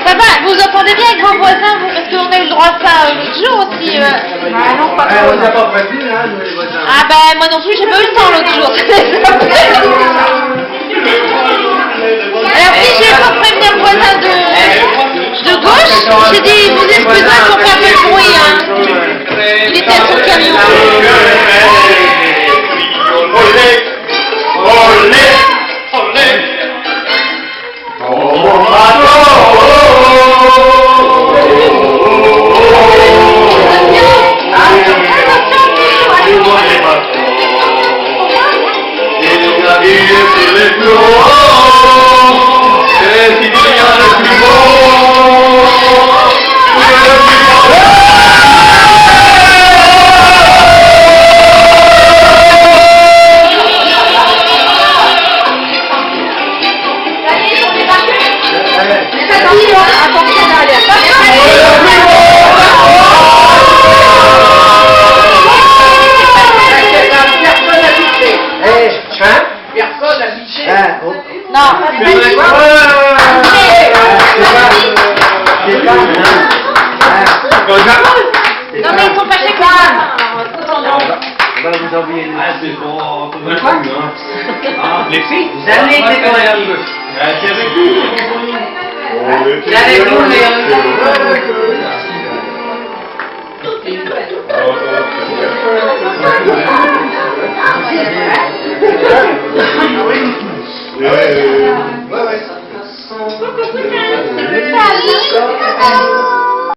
Ça va, vous entendez bien, grand voisin, vous, parce qu'on a eu le droit à ça l'autre jour aussi. Ah non, pas trop. On n'a pas prévu, hein, nous les voisins. Ah ben, moi non plus, j'ai pas eu le temps l'autre jour. Alors si je vais pas prévenir le voisin de gauche, j'ai dit, vous excusez pour faire un peu de bruit, hein. Il était sur le camion. Olé, olé, olé. Non, non mais ils sont pas chez moi. On va vous envoyer une... Ah, c'est pour le coup, hein. Les filles? Vous allez être correctifs. C'est avec vous. C'est avec vous, mais... Ouais.